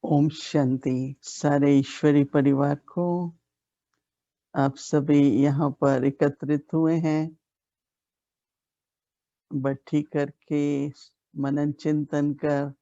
ओम शांति। सारे ईश्वरी परिवार को आप सभी यहाँ पर एकत्रित हुए हैं, बैठी करके मनन चिंतन कर,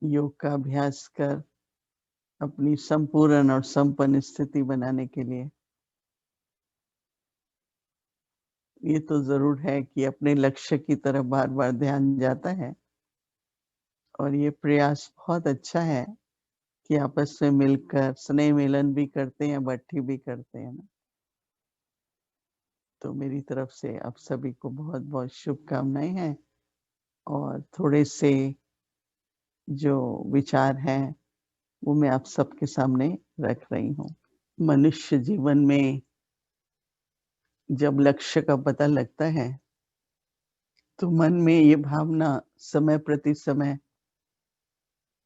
योग का अभ्यास कर अपनी संपूर्ण और संपन्न स्थिति बनाने के लिए। ये तो जरूर है कि अपने लक्ष्य की तरफ बार बार ध्यान जाता है और ये प्रयास बहुत अच्छा है कि आपस में मिलकर स्नेह मिलन भी करते हैं, बैठी भी करते हैं ना। तो मेरी तरफ से आप सभी को बहुत बहुत शुभकामनाएं हैं और थोड़े से जो विचार हैं वो मैं आप सबके सामने रख रही हूँ। मनुष्य जीवन में जब लक्ष्य का पता लगता है तो मन में ये भावना समय प्रति समय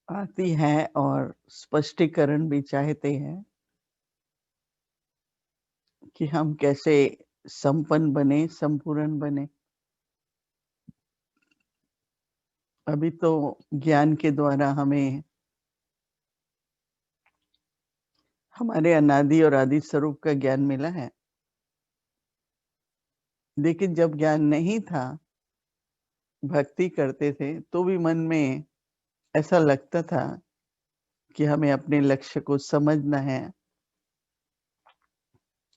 आती है और स्पष्टीकरण भी चाहते हैं कि हम कैसे संपन्न बने, संपूर्ण बने। अभी तो ज्ञान के द्वारा हमें हमारे अनादि और आदि स्वरूप का ज्ञान मिला है, लेकिन जब ज्ञान नहीं था, भक्ति करते थे, तो भी मन में ऐसा लगता था कि हमें अपने लक्ष्य को समझना है,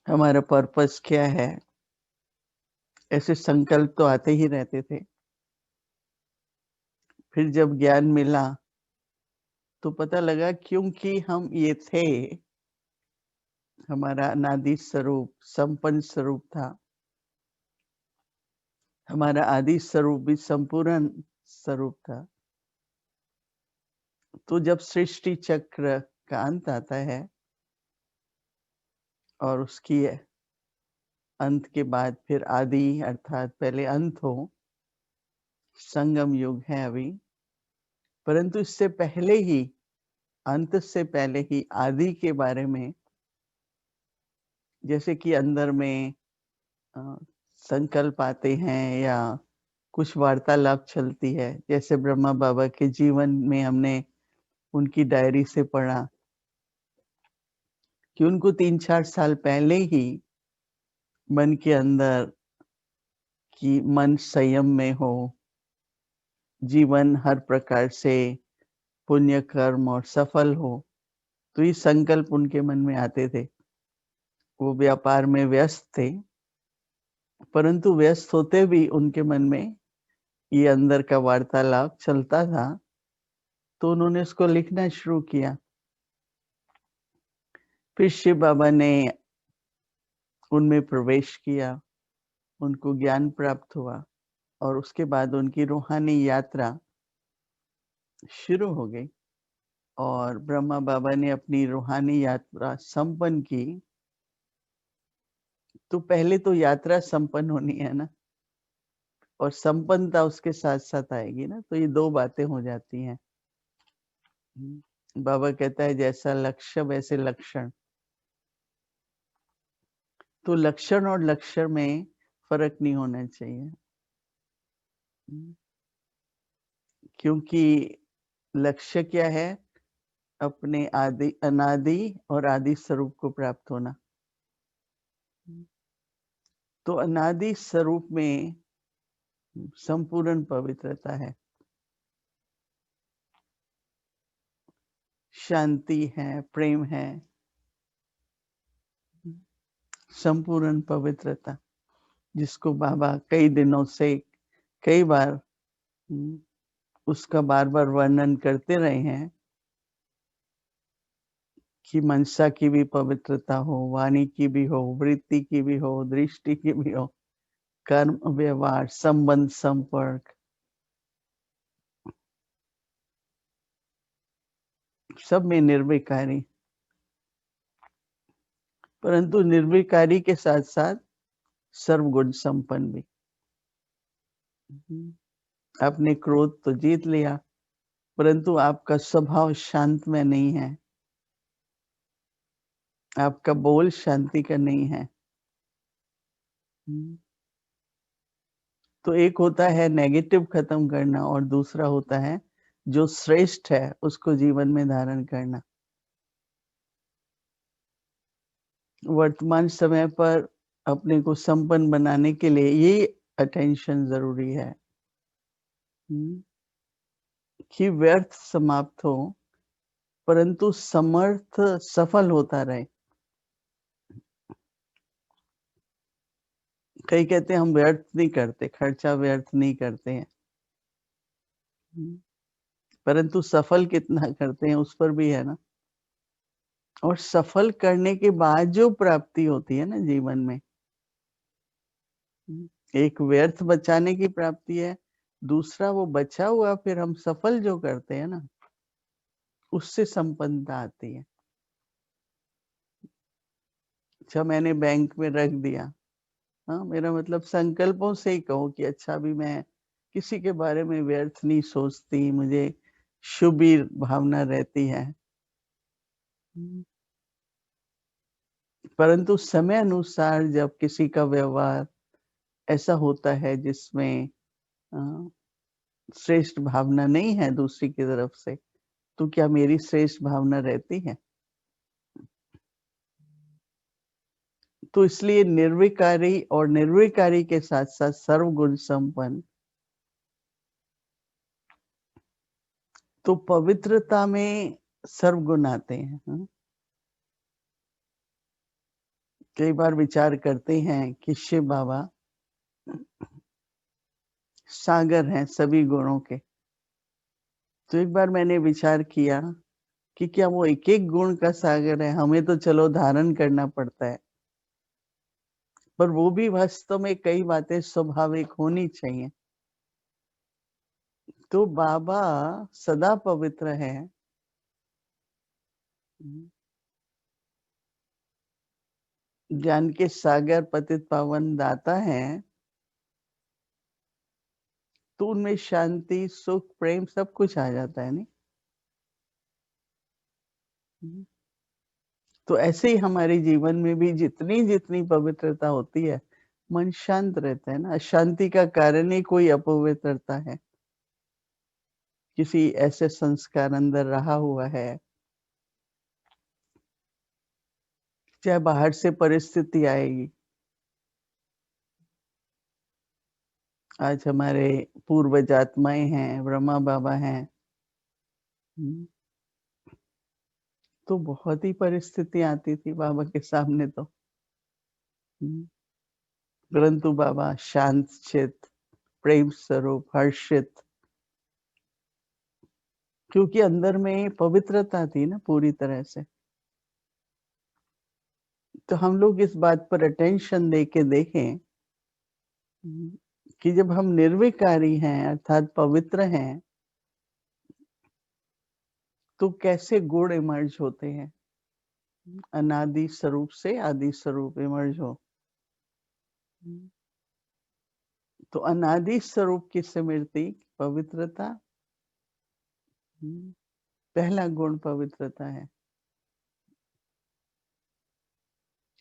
हमारा पर्पस क्या है। ऐसे संकल्प तो आते ही रहते थे। फिर जब ज्ञान मिला तो पता लगा क्योंकि हम ये थे, हमारा अनादि स्वरूप संपन्न स्वरूप था, हमारा आदि स्वरूप भी संपूर्ण स्वरूप था। तो जब सृष्टि चक्र का अंत आता है और उसकी अंत के बाद फिर आदि, अर्थात पहले अंत हो, संगम युग है अभी, परंतु इससे पहले ही, अंत से पहले ही आदि के बारे में, जैसे कि अंदर में संकल्प आते हैं या कुछ वार्तालाप चलती है, जैसे ब्रह्मा बाबा के जीवन में हमने उनकी डायरी से पढ़ा कि उनको 3-4 साल पहले ही मन के अंदर कि मन संयम में हो, जीवन हर प्रकार से पुण्य कर्म और सफल हो, तो ये संकल्प उनके मन में आते थे। वो व्यापार में व्यस्त थे, परंतु व्यस्त होते भी उनके मन में ये अंदर का वार्तालाप चलता था। तो उन्होंने उसको लिखना शुरू किया। फिर शिव बाबा ने उनमें प्रवेश किया, उनको ज्ञान प्राप्त हुआ और उसके बाद उनकी रूहानी यात्रा शुरू हो गई और ब्रह्मा बाबा ने अपनी रूहानी यात्रा संपन्न की। तो पहले तो यात्रा संपन्न होनी है ना, और संपन्नता उसके साथ साथ आएगी ना, तो ये दो बातें हो जाती हैं। बाबा कहता है जैसा लक्ष्य वैसे लक्षण। तो लक्षण और लक्ष्य में फर्क नहीं होना चाहिए, क्योंकि लक्ष्य क्या है? अपने आदि, अनादि और आदि स्वरूप को प्राप्त होना। तो अनादि स्वरूप में संपूर्ण पवित्रता है, शांति है, प्रेम है, संपूर्ण पवित्रता, जिसको बाबा कई दिनों से कई बार उसका बार बार वर्णन करते रहे हैं कि मनसा की भी पवित्रता हो, वाणी की भी हो, वृत्ति की भी हो, दृष्टि की भी हो, कर्म, व्यवहार, संबंध, संपर्क, सब में निर्विकारी। परंतु निर्विकारी के साथ साथ सर्वगुण संपन्न भी। आपने क्रोध तो जीत लिया, परंतु आपका स्वभाव शांत में नहीं है, आपका बोल शांति का नहीं है। तो एक होता है नेगेटिव खत्म करना और दूसरा होता है जो श्रेष्ठ है उसको जीवन में धारण करना। वर्तमान समय पर अपने को संपन्न बनाने के लिए ये अटेंशन ज़रूरी है, कि व्यर्थ समाप्त हो, परंतु समर्थ सफल होता रहे। कई कहते हैं हम व्यर्थ नहीं करते, खर्चा व्यर्थ नहीं करते हैं। परंतु सफल कितना करते हैं उस पर भी है ना। और सफल करने के बाद जो प्राप्ति होती है ना जीवन में, एक व्यर्थ बचाने की प्राप्ति है, दूसरा वो बचा हुआ फिर हम सफल जो करते हैं ना, उससे संपन्नता आती है। अच्छा मैंने बैंक में रख दिया, हाँ मेरा मतलब संकल्पों से ही कहो कि अच्छा अभी मैं किसी के बारे में व्यर्थ नहीं सोचती, मुझे शुभ ही भावना रहती है। परंतु समय अनुसार जब किसी का व्यवहार ऐसा होता है जिसमें श्रेष्ठ भावना नहीं है दूसरी की तरफ से, तो क्या मेरी श्रेष्ठ भावना रहती है? तो इसलिए निर्विकारी और निर्विकारी के साथ साथ सर्वगुण संपन्न, तो पवित्रता में सर्वगुण आते हैं। कई बार विचार करते हैं कि शिव बाबा सागर हैं सभी गुणों के। तो एक बार मैंने विचार किया कि क्या वो एक-एक गुण का सागर है? हमें तो चलो धारण करना पड़ता है, पर वो भी वास्तव में कई बातें स्वाभाविक होनी चाहिए। तो बाबा सदा पवित्र हैं। ज्ञान के सागर पतित पावन दाता हैं, तो उनमें शांति, सुख, प्रेम सब कुछ आ जाता है नहीं? तो ऐसे ही हमारे जीवन में भी जितनी-जितनी पवित्रता होती है, मन शांत रहता है ना। अशांति का कारण ही कोई अपवित्रता है। किसी ऐसे संस्कार अंदर रहा हुआ है, चाहे बाहर से परिस्थिति आएगी। आज हमारे पूर्वज आत्माएँ हैं, ब्रह्मा बाबा हैं। तो बहुत ही परिस्थिति आती थी बाबा के सामने तो। परंतु बाबा शांत चित्त, प्रेम स्वरूप, हर्षित, क्योंकि अंदर में पवित्रता थी ना पूरी तरह से। तो हम लोग इस बात पर अटेंशन दे के देखें कि जब हम निर्विकारी हैं अर्थात पवित्र हैं, तो कैसे गुण इमर्ज होते हैं। अनादि स्वरूप से आदि स्वरूप इमर्ज हो। तो अनादि स्वरूप की स्मृति पवित्रता, पहला गुण पवित्रता है।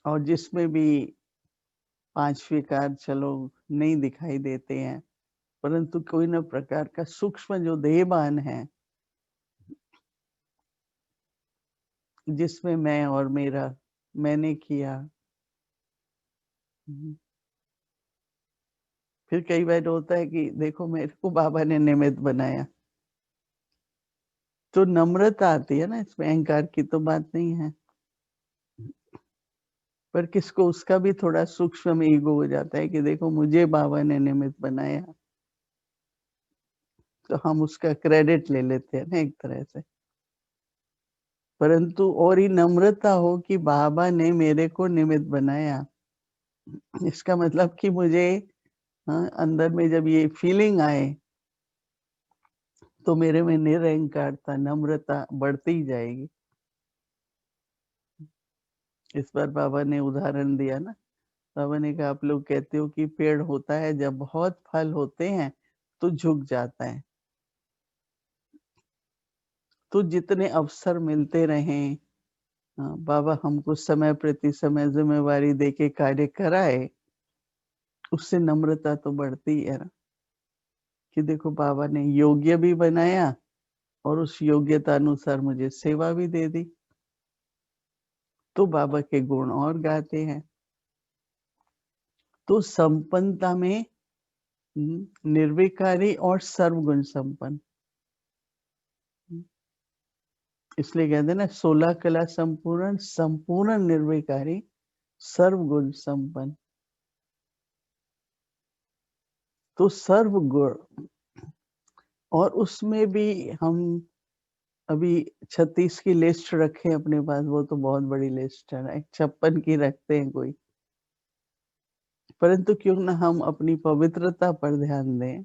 और जिसमें भी 5 विकार चलो नहीं दिखाई देते हैं, परंतु कोई न प्रकार का सूक्ष्म जो देहभान है, जिसमें मैं और मेरा, मैंने किया। फिर कई बार होता है कि देखो मेरे को बाबा ने निमित्त बनाया, तो नम्रता आती है ना इसमें, अहंकार की तो बात नहीं है। पर किसको उसका भी थोड़ा सूक्ष्म में ईगो हो जाता है कि देखो मुझे बाबा ने निमित्त बनाया, तो हम उसका क्रेडिट ले लेते हैं ना एक तरह से। परंतु और ही नम्रता हो कि बाबा ने मेरे को निमित्त बनाया, इसका मतलब कि मुझे अंदर में जब ये फीलिंग आए, तो मेरे में निरहंकारता, नम्रता बढ़ती जाएगी। इस बार बाबा ने उदाहरण दिया ना, बाबा ने कहा आप लोग कहते हो कि पेड़ होता है जब बहुत फल होते हैं तो झुक जाता है। तो जितने अवसर मिलते रहें, बाबा हमको समय प्रति समय जिम्मेवारी देके कार्य कराए, उससे नम्रता तो बढ़ती है ना। कि देखो बाबा ने योग्य भी बनाया और उस योग्यता अनुसार मुझे सेवा भी दे दी। तो बाबा के गुण और गाते हैं। तो संपन्नता में निर्विकारी और सर्वगुण संपन्न। इसलिए कहते हैं ना 16 कला संपूर्ण, संपूर्ण निर्विकारी, सर्वगुण संपन्न। तो सर्वगुण, और उसमें भी हम अभी 36 की लिस्ट रखें अपने पास, वो तो बहुत बड़ी लिस्ट है, राइट? 56 की रखते हैं कोई, परंतु क्यों ना हम अपनी पवित्रता पर ध्यान दें।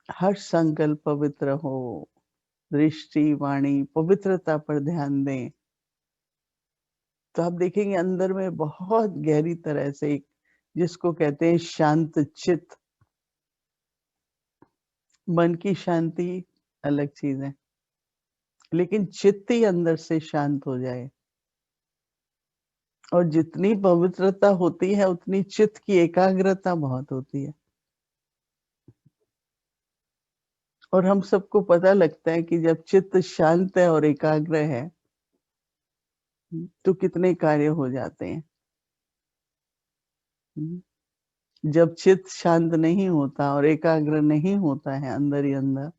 हर संकल्प पवित्र हो, दृष्टि वाणी पवित्रता पर ध्यान दें, तो आप देखेंगे अंदर में बहुत गहरी तरह से एक, जिसको कहते हैं शांत चित्त। मन की शांति अलग चीज है, लेकिन चित्त ही अंदर से शांत हो जाए। और जितनी पवित्रता होती है उतनी चित्त की एकाग्रता बहुत होती है। और हम सबको पता लगता है कि जब चित्त शांत है और एकाग्र है तो कितने कार्य हो जाते हैं। जब चित्त शांत नहीं होता और एकाग्र नहीं होता है अंदर ही अंदर,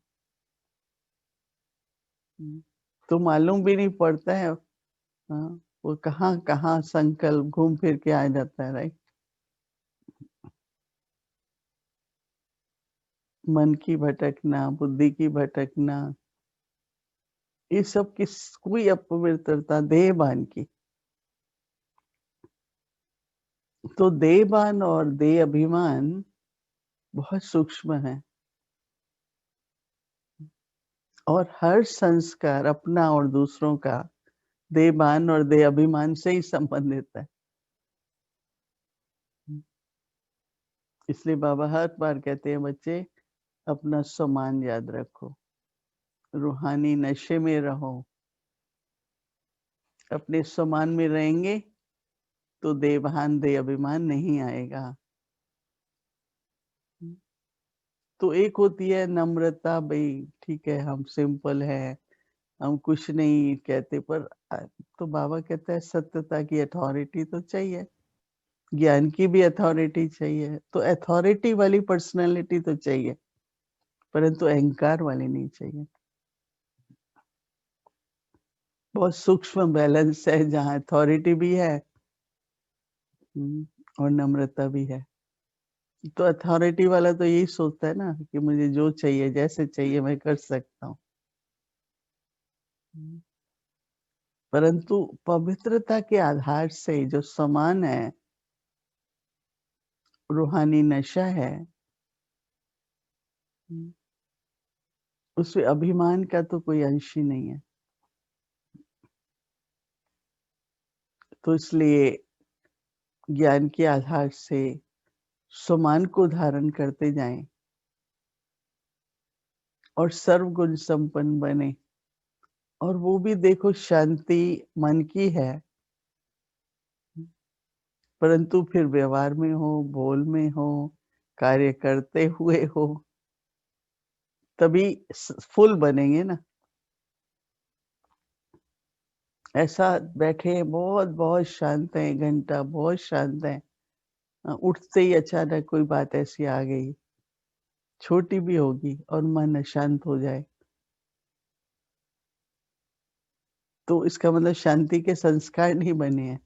तो मालूम भी नहीं पड़ता है। हाँ, वो कहाँ कहाँ संकल्प घूम फिर के आ जाता है, राइट? मन की भटकना, बुद्धि की भटकना, ये सब किस कोई अपवित्रता देहभान की। तो देहभान और देह अभिमान बहुत सूक्ष्म है, और हर संस्कार अपना और दूसरों का देहभान और देह अभिमान से ही संबंधित है। इसलिए बाबा हर बार कहते हैं, बच्चे अपना सम्मान याद रखो, रूहानी नशे में रहो। अपने सम्मान में रहेंगे तो देहभान देह अभिमान नहीं आएगा। तो एक होती है नम्रता, भाई ठीक है हम सिंपल है, हम कुछ नहीं कहते, पर तो बाबा कहता है सत्यता की अथॉरिटी तो चाहिए, ज्ञान की भी अथॉरिटी चाहिए। तो अथॉरिटी वाली पर्सनालिटी तो चाहिए, परंतु अहंकार वाली नहीं चाहिए। बहुत सूक्ष्म बैलेंस है जहाँ अथॉरिटी भी है और नम्रता भी है। तो अथॉरिटी वाला तो यही सोचता है ना कि मुझे जो चाहिए जैसे चाहिए मैं कर सकता हूँ। परंतु पवित्रता के आधार से जो समान है, रूहानी नशा है, उसमें अभिमान का तो कोई अंश ही नहीं है। तो इसलिए ज्ञान के आधार से समान को धारण करते जाएं और सर्वगुण संपन्न बने। और वो भी देखो शांति मन की है, परंतु फिर व्यवहार में हो, बोल में हो, कार्य करते हुए हो, तभी फुल बनेंगे ना। ऐसा बैठे बहुत बहुत शांत है, घंटा बहुत शांत है, उठते ही अचानक कोई बात ऐसी आ गई, छोटी भी होगी, और मन अशांत हो जाए, तो इसका मतलब शांति के संस्कार नहीं बने हैं।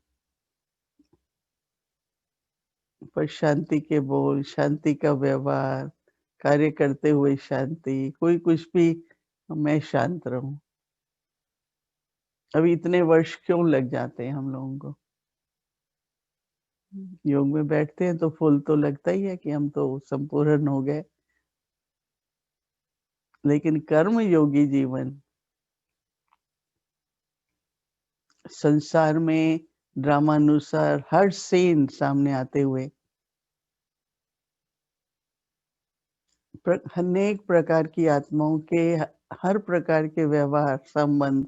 पर शांति के बोल, शांति का व्यवहार, कार्य करते हुए शांति, कोई कुछ भी, मैं शांत रहूं। अभी इतने वर्ष क्यों लग जाते हैं हम लोगों को? योग में बैठते हैं तो फुल तो लगता ही है कि हम तो संपूर्ण हो गए, लेकिन कर्म योगी जीवन संसार में ड्रामानुसार हर सीन सामने आते हुए अनेक प्रकार की आत्माओं के हर प्रकार के व्यवहार संबंध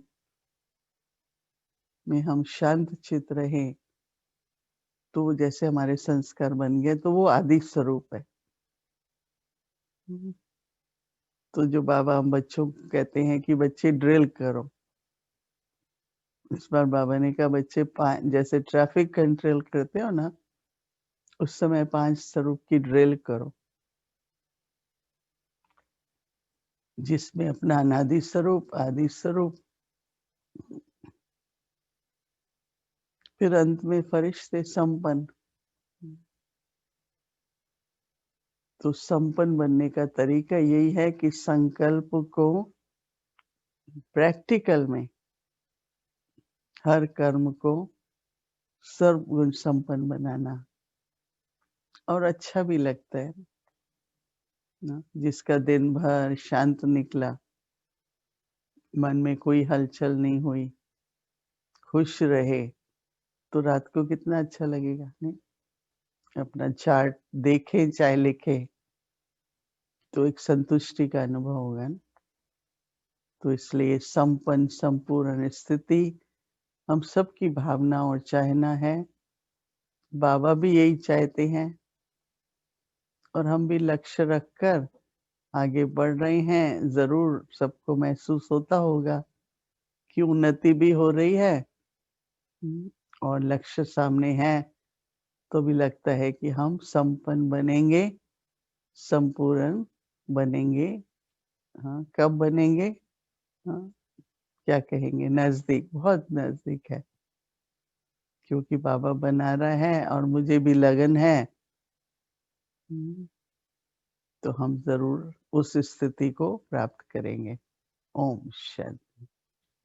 में हम शांत चित रहे, तो जैसे हमारे संस्कार बन गए, तो वो आदि स्वरूप है। तो जो बाबा हम बच्चों को कहते हैं कि बच्चे ड्रिल करो। इस बार बाबा ने कहा बच्चे जैसे ट्रैफिक कंट्रोल करते हो ना, उस समय 5 स्वरूप की ड्रिल करो। जिसमें अपना अनादि स्वरूप, आदि स्वरूप, फिर अंत में फरिश्ते संपन्न। तो संपन्न बनने का तरीका यही है कि संकल्प को प्रैक्टिकल में हर कर्म को सर्वगुण संपन्न बनाना। और अच्छा भी लगता है ना, जिसका दिन भर शांत निकला, मन में कोई हलचल नहीं हुई, खुश रहे, तो रात को कितना अच्छा लगेगा नहीं? अपना चार्ट देखे चाहे लिखे, तो एक संतुष्टि का अनुभव होगा ना। तो इसलिए संपन्न संपूर्ण स्थिति हम सबकी भावना और चाहना है। बाबा भी यही चाहते हैं और हम भी लक्ष्य रखकर आगे बढ़ रहे हैं। ज़रूर सबको महसूस होता होगा कि उन्नति भी हो रही है और लक्ष्य सामने है, तो भी लगता है कि हम संपन्न बनेंगे, संपूर्ण बनेंगे। हाँ, कब बनेंगे? हाँ, क्या कहेंगे? नज़दीक, बहुत नज़दीक है, क्योंकि बाबा बना रहा है और मुझे भी लगन है। तो हम ज़रूर उस स्थिति को प्राप्त करेंगे। ओम शांति।